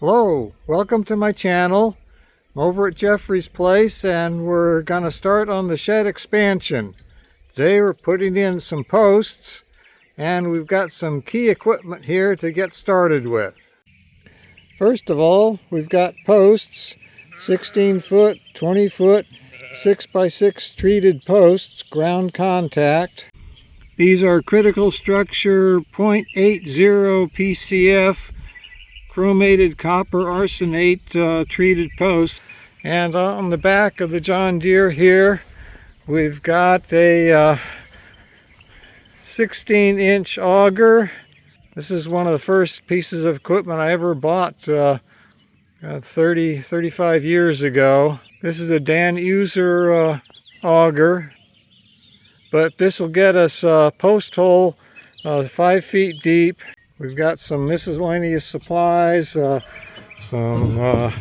Hello, welcome to my channel. I'm over at Jeffrey's place and we're going to start on the shed expansion. Today we're putting in some posts and we've got some key equipment here to get started with. First of all, we've got posts, 16 foot, 20 foot, 6x6 treated posts, ground contact. These are critical structure 0.80 PCF chromated copper arsenate treated posts. And on the back of the John Deere here, we've got a 16-inch auger. This is one of the first pieces of equipment I ever bought 35 years ago. This is a Danuser auger, but this will get us post hole 5 feet deep. We've got some miscellaneous supplies, some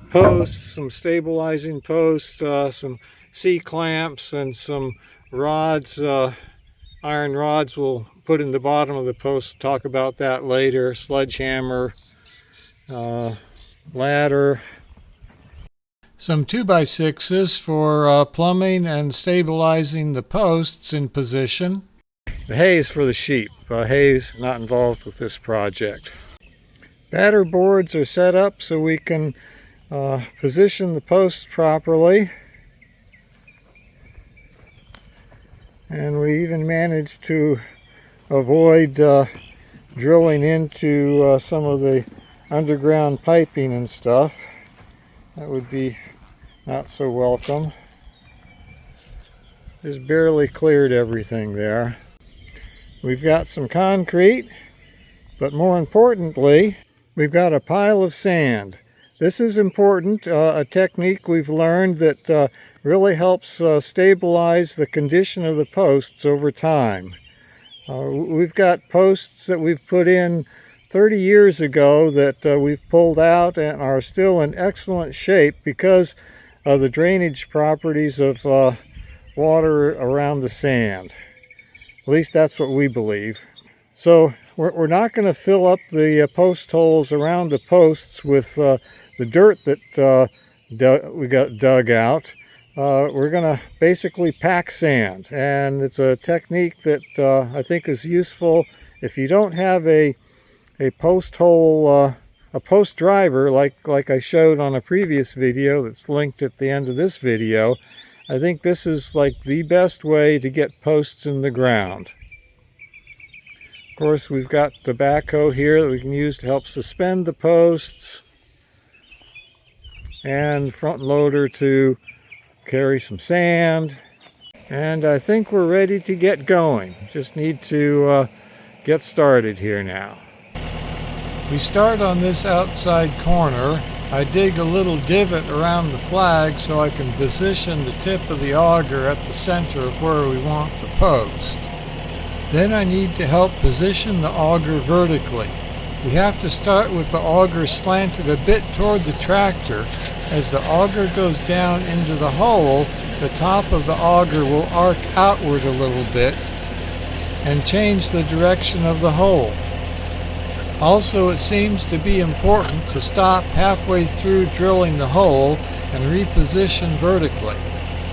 posts, some stabilizing posts, some C-clamps, and some rods, iron rods we'll put in the bottom of the post. Talk about that later. Sledgehammer, ladder. Some 2x6s for plumbing and stabilizing the posts in position. The hay is for the sheep. Hay is not involved with this project. Batter boards are set up so we can position the posts properly. And we even managed to avoid drilling into some of the underground piping and stuff. That would be not so welcome. Just barely cleared everything there. We've got some concrete, but more importantly, we've got a pile of sand. This is important, a technique we've learned that really helps stabilize the condition of the posts over time. We've got posts that we've put in 30 years ago that we've pulled out and are still in excellent shape because of the drainage properties of water around the sand. At least that's what we believe. So we're not going to fill up the post holes around the posts with the dirt that we got dug out. We're going to basically pack sand, and it's a technique that I think is useful if you don't have a post hole, a post driver like I showed on a previous video that's linked at the end of this video. I think this is like the best way to get posts in the ground. Of course, we've got the backhoe here that we can use to help suspend the posts, and front loader to carry some sand. And I think we're ready to get going. Just need to get started here now. We start on this outside corner. I dig a little divot around the flag so I can position the tip of the auger at the center of where we want the post. Then I need to help position the auger vertically. We have to start with the auger slanted a bit toward the tractor. As the auger goes down into the hole, the top of the auger will arc outward a little bit and change the direction of the hole. Also, it seems to be important to stop halfway through drilling the hole and reposition vertically.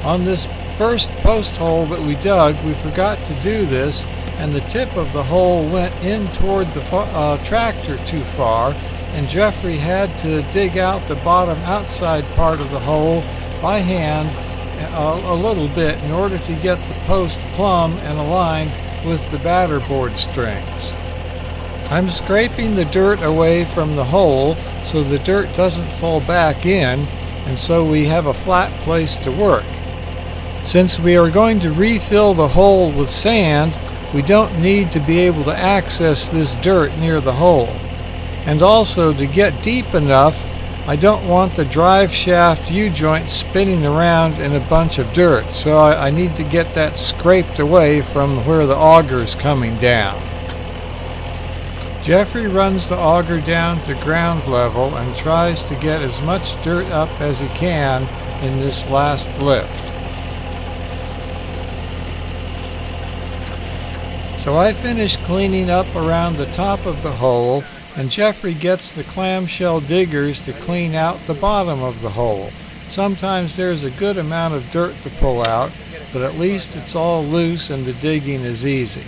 On this first post hole that we dug, we forgot to do this, and the tip of the hole went in toward the tractor too far, and Jeffrey had to dig out the bottom outside part of the hole by hand a little bit in order to get the post plumb and aligned with the batter board strings. I'm scraping the dirt away from the hole so the dirt doesn't fall back in, and so we have a flat place to work. Since we are going to refill the hole with sand, we don't need to be able to access this dirt near the hole. And also, to get deep enough, I don't want the drive shaft U-joint spinning around in a bunch of dirt, so I need to get that scraped away from where the auger is coming down. Jeffrey runs the auger down to ground level and tries to get as much dirt up as he can in this last lift. So I finished cleaning up around the top of the hole and Jeffrey gets the clamshell diggers to clean out the bottom of the hole. Sometimes there's a good amount of dirt to pull out, but at least it's all loose and the digging is easy.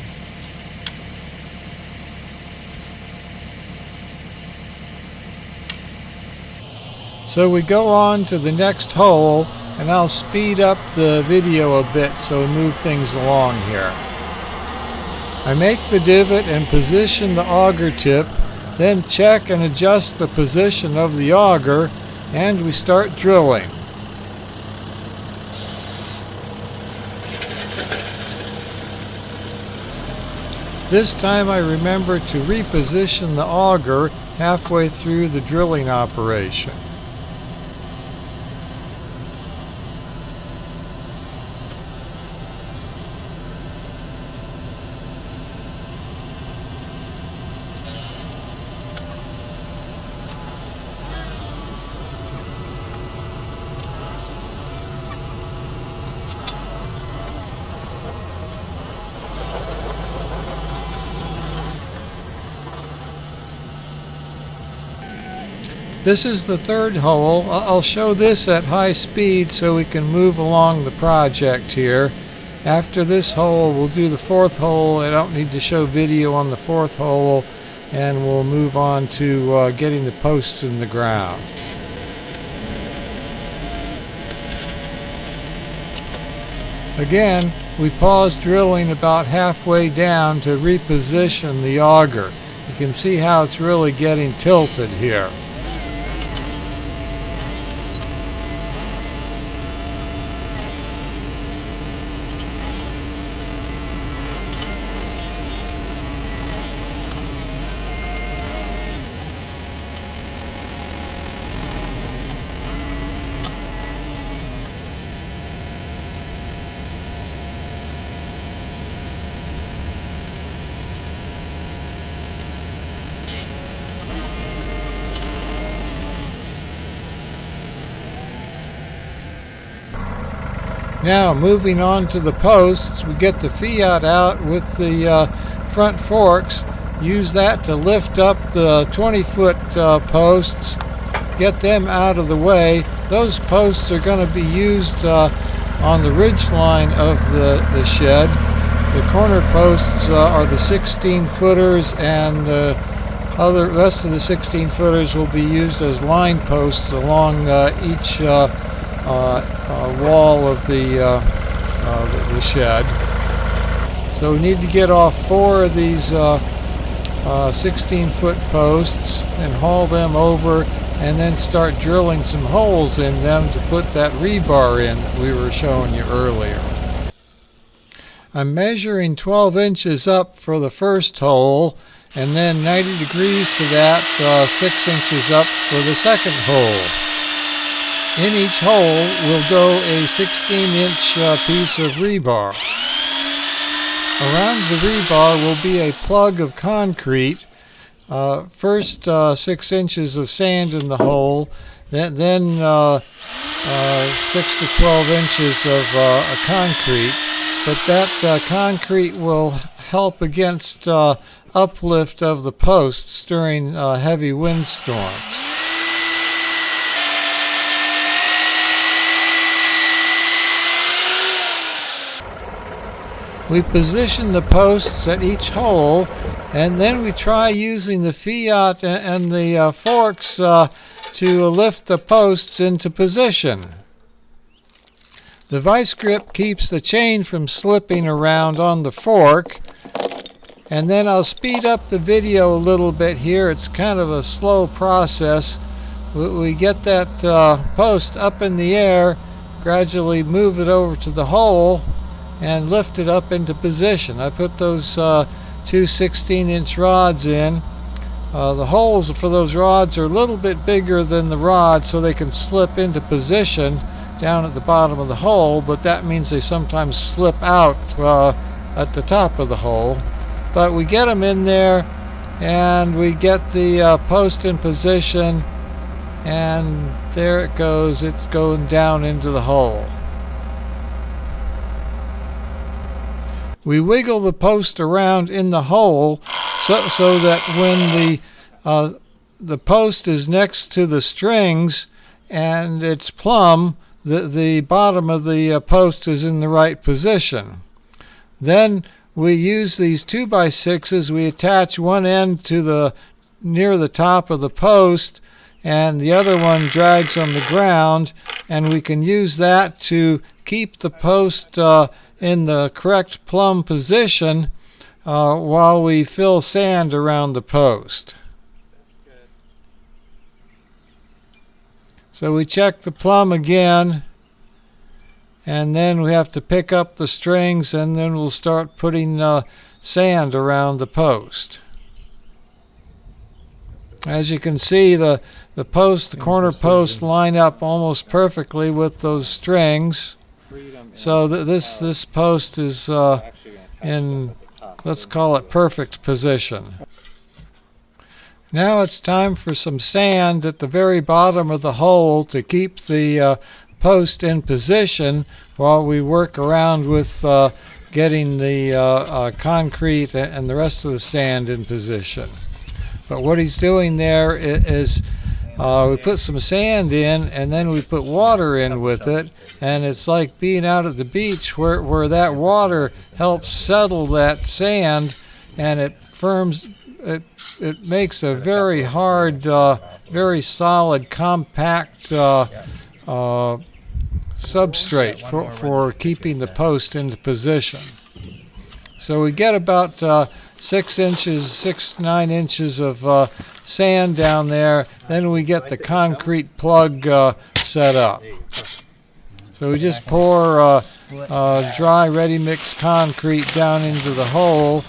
So we go on to the next hole, and I'll speed up the video a bit so we move things along here. I make the divot and position the auger tip, then check and adjust the position of the auger, and we start drilling. This time I remember to reposition the auger halfway through the drilling operation. This is the third hole. I'll show this at high speed so we can move along the project here. After this hole, we'll do the fourth hole. I don't need to show video on the fourth hole, and we'll move on to getting the posts in the ground. Again, we pause drilling about halfway down to reposition the auger. You can see how it's really getting tilted here. Now moving on to the posts, we get the Fiat out with the front forks, use that to lift up the 20-foot posts, get them out of the way. Those posts are going to be used on the ridge line of the shed. The corner posts are the 16-footers, and the rest of the 16-footers will be used as line posts along each wall of the shed. So we need to get off 4 of these 16-foot posts and haul them over, and then start drilling some holes in them to put that rebar in that we were showing you earlier. I'm measuring 12 inches up for the first hole, and then 90 degrees to that, 6 inches up for the second hole. In each hole will go a 16-inch piece of rebar. Around the rebar will be a plug of concrete. First 6 inches of sand in the hole, then 6 to 12 inches of concrete. But that concrete will help against uplift of the posts during heavy windstorms. We position the posts at each hole, and then we try using the Fiat and the forks to lift the posts into position. The vice grip keeps the chain from slipping around on the fork. And then I'll speed up the video a little bit here. It's kind of a slow process. We get that post up in the air, gradually move it over to the hole, and lift it up into position. I put those 2 16-inch rods in. The holes for those rods are a little bit bigger than the rod, so they can slip into position down at the bottom of the hole, but that means they sometimes slip out at the top of the hole. But we get them in there, and we get the post in position, and there it goes. It's going down into the hole. We wiggle the post around in the hole so that when the the post is next to the strings and it's plumb, the bottom of the post is in the right position. Then we use these 2x6s. We attach one end to near the top of the post, and the other one drags on the ground, and we can use that to keep the post in the correct plumb position while we fill sand around the post. So we check the plumb again, and then we have to pick up the strings, and then we'll start putting sand around the post. As you can see, the corner posts line up almost perfectly with those strings. So this post is in, let's call it, perfect position. Now it's time for some sand at the very bottom of the hole to keep the post in position while we work around with getting the concrete and the rest of the sand in position. But what he's doing there is we put some sand in, and then we put water in with it, and it's like being out at the beach where that water helps settle that sand, and it makes a very hard, very solid, compact substrate for keeping the post into position. So we get about 6-9 inches of sand down there. Then we get the concrete plug set up. So we just pour dry ready-mix concrete down into the hole.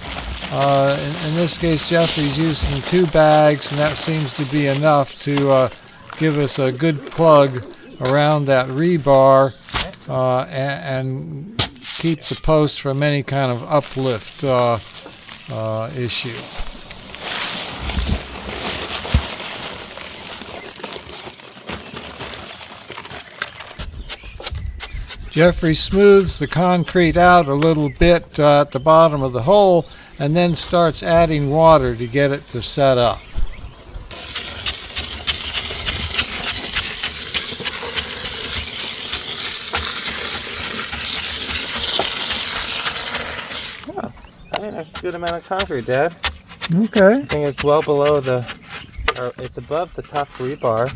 In this case, Jeffrey's using 2 bags, and that seems to be enough to give us a good plug around that rebar and keep the post from any kind of uplift issue. Jeffrey smooths the concrete out a little bit at the bottom of the hole, and then starts adding water to get it to set up. Oh, I think that's a good amount of concrete, Dad. Okay. I think it's well below it's above the top rebar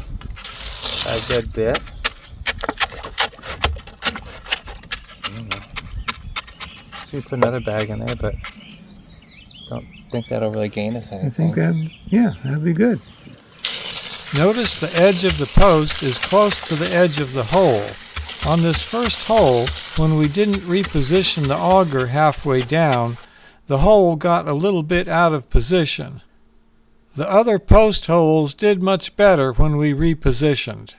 a good bit. Should put another bag in there, but don't think that'll really gain us anything. I think that'd be good. Notice the edge of the post is close to the edge of the hole. On this first hole, when we didn't reposition the auger halfway down, the hole got a little bit out of position. The other post holes did much better when we repositioned.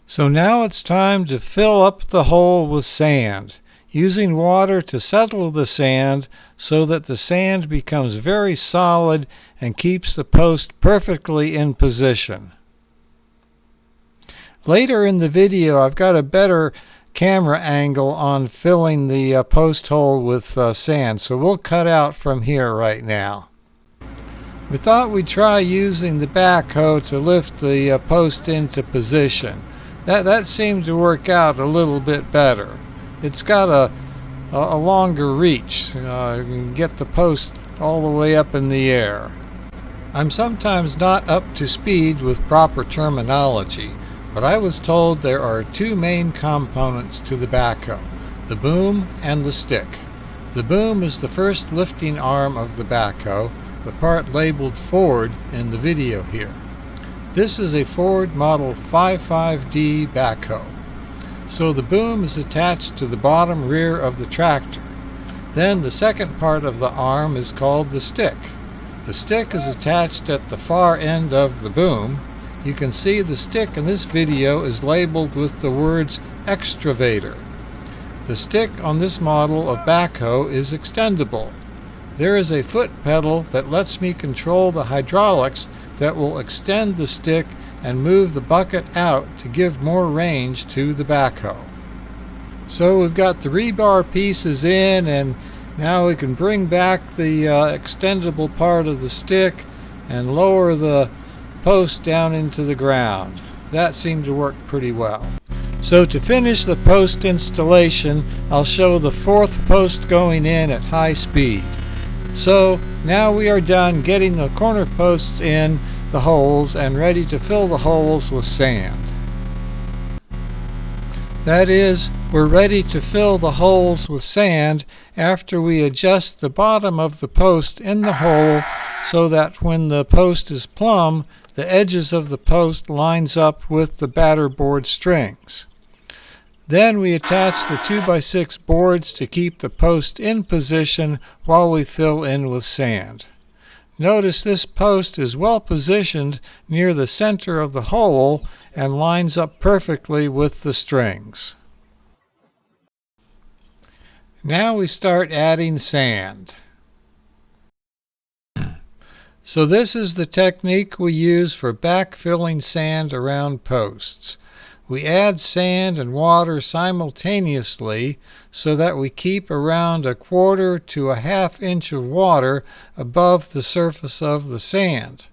So now it's time to fill up the hole with sand, using water to settle the sand so that the sand becomes very solid and keeps the post perfectly in position. Later in the video, I've got a better camera angle on filling the post hole with sand, so we'll cut out from here right now. We thought we'd try using the backhoe to lift the post into position. That seemed to work out a little bit better. It's got a longer reach. You can get the post all the way up in the air. I'm sometimes not up to speed with proper terminology, but I was told there are 2 main components to the backhoe, the boom and the stick. The boom is the first lifting arm of the backhoe, the part labeled Ford in the video here. This is a Ford Model 55D backhoe. So the boom is attached to the bottom rear of the tractor. Then the second part of the arm is called the stick. The stick is attached at the far end of the boom. You can see the stick in this video is labeled with the words Extravator. The stick on this model of backhoe is extendable. There is a foot pedal that lets me control the hydraulics that will extend the stick and move the bucket out to give more range to the backhoe. So we've got the rebar pieces in, and now we can bring back the extendable part of the stick and lower the post down into the ground. That seemed to work pretty well. So to finish the post installation, I'll show the fourth post going in at high speed. So now we are done getting the corner posts in the holes and ready to fill the holes with sand. That is, we're ready to fill the holes with sand after we adjust the bottom of the post in the hole so that when the post is plumb, the edges of the post lines up with the batter board strings. Then we attach the 2x6 boards to keep the post in position while we fill in with sand. Notice this post is well positioned near the center of the hole and lines up perfectly with the strings. Now we start adding sand. So this is the technique we use for backfilling sand around posts. We add sand and water simultaneously so that we keep around 1/4 to 1/2 inch of water above the surface of the sand.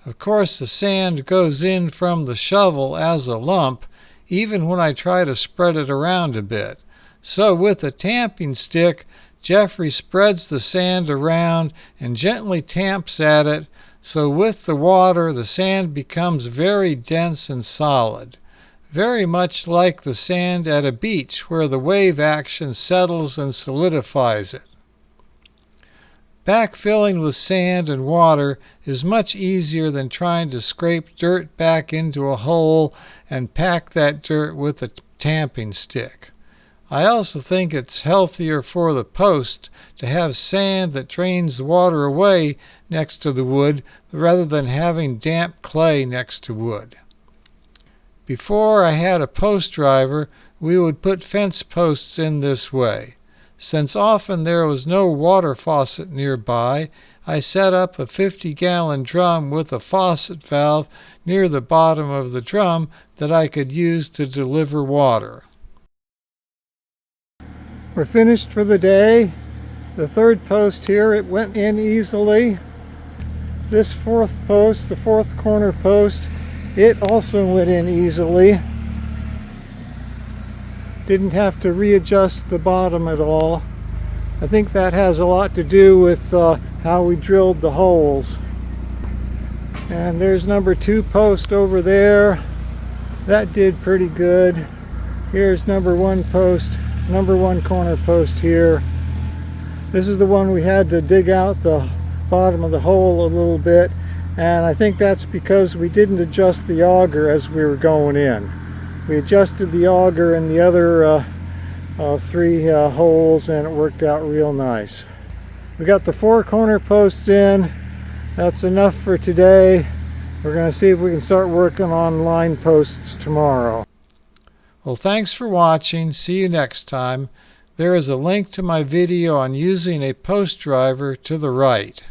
Of course, the sand goes in from the shovel as a lump, even when I try to spread it around a bit. So with a tamping stick, Jeffrey spreads the sand around and gently tamps at it, so with the water the sand becomes very dense and solid. Very much like the sand at a beach where the wave action settles and solidifies it. Backfilling with sand and water is much easier than trying to scrape dirt back into a hole and pack that dirt with a tamping stick. I also think it's healthier for the post to have sand that drains the water away next to the wood rather than having damp clay next to wood. Before I had a post driver, we would put fence posts in this way. Since often there was no water faucet nearby, I set up a 50-gallon drum with a faucet valve near the bottom of the drum that I could use to deliver water. We're finished for the day. The third post here, it went in easily. This fourth post, the fourth corner post, it also went in easily. Didn't have to readjust the bottom at all. I think that has a lot to do with how we drilled the holes. And there's number 2 post over there. That did pretty good. Here's number 1 post, number 1 corner post here. This is the one we had to dig out the bottom of the hole a little bit. And I think that's because we didn't adjust the auger as we were going in. We adjusted the auger in the other 3 holes and it worked out real nice. We got the 4 corner posts in. That's enough for today. We're going to see if we can start working on line posts tomorrow. Well, thanks for watching. See you next time. There is a link to my video on using a post driver to the right.